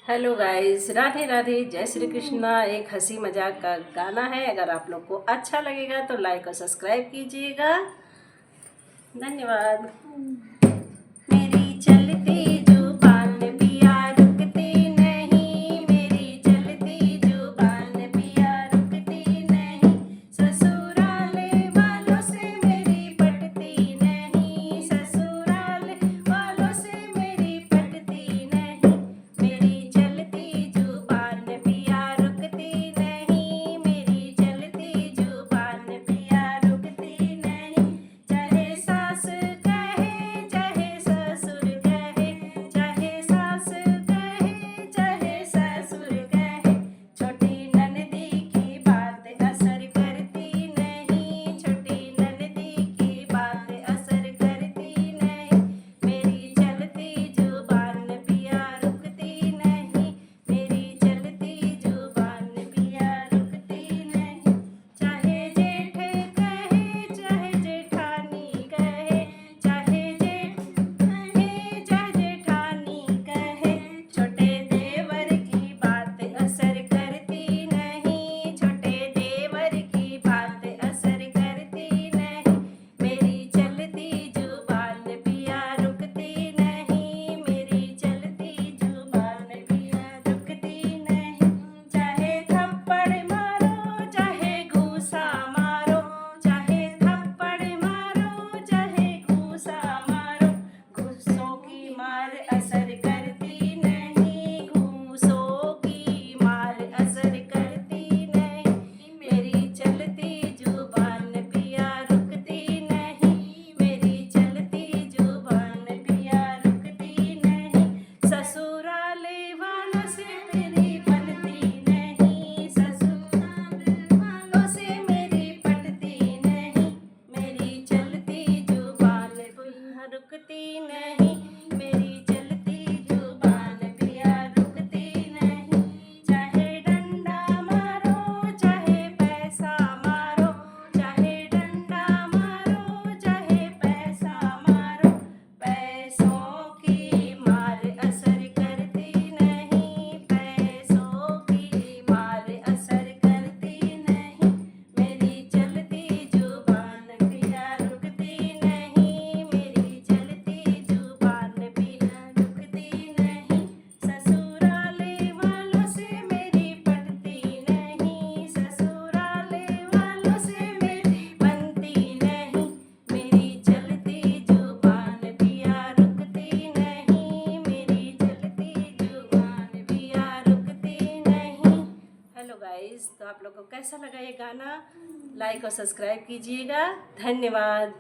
Hello guys, Radhe Radhe, जय श्री कृष्णा। एक हंसी मजाक का गाना है। अगर आप लोग को अच्छा लगेगा तो लाइक और सब्सक्राइब कीजिएगा। धन्यवाद। मेरी चलती जुबान पिया रुकती नहीं, मेरी चलती जुबान पिया रुकती नहीं, ससुराले वालों से मेरी पटती नहीं, ससुराले वालों से मेरी पटती नहीं, मेरी चलती जुबान पिया रुकती नहीं, मेरी चलती जुबान पिया रुकती नहीं, चाहे सास कहे चाहे ससुर कहे, चाहे सास कहे चाहे ससुर कहे, छोटी ननदी की बात असर करती नहीं, छोटी ननदी की बात असर करती नहीं, मेरी चलती जुबान पिया रुकती नहीं, मेरी चलती जुबान पिया रुकती नहीं, चाहे जेठ कहे चाहे जेठानी कहे, चाहे जेठ कहे चाहे जेठानी कहे, छोटे देवर की बात असर करती नहीं, छोटे देवर की बात असर करती नहीं, मेरी चलती जुबान पिया रुकती नहीं, मेरी चलती जुबान पिया रुकती नहीं, चाहे थप्पड़ मारो चाहे घूसा मारो, चाहे थप्पड़ मारो चाहे घूसा मारो, घूसों की मार असर करती नहीं, घूसों की मार असर करती नहीं, मेरी चलती जुबान पिया रुकती नहीं, मेरी चलती जुबान पिया रुकती नहीं, ससुराले वालों से मेरी बनती नहीं, ससुराले वालों से मेरी पटती नहीं, मेरी चलती जुबान पिया रुकती नहीं, मेरी चलती जुबान पिया रुकती नहीं, चाहे डंडा मारो चाहे पैसा मारो, चाहे डंडा मारो चाहे पैसा मारो, पैसों की मार असर करती नहीं, पैसों की मार असर करती नहीं, मेरी चलती जुबान पिया रुकती नहीं, मेरी चलती जुबान पिया रुकती नहीं, ससुराले वालों से मेरी पटती नहीं, ससुराले वालों से मेरी बनती नहीं, मेरी चलती जुबान पिया रुकती नहीं, मेरी चलती जुबान पिया रुकती नहीं। हेलो गाइस, तो आप लोग को कैसा लगा ये गाना? लाइक और सब्सक्राइब कीजिएगा। धन्यवाद।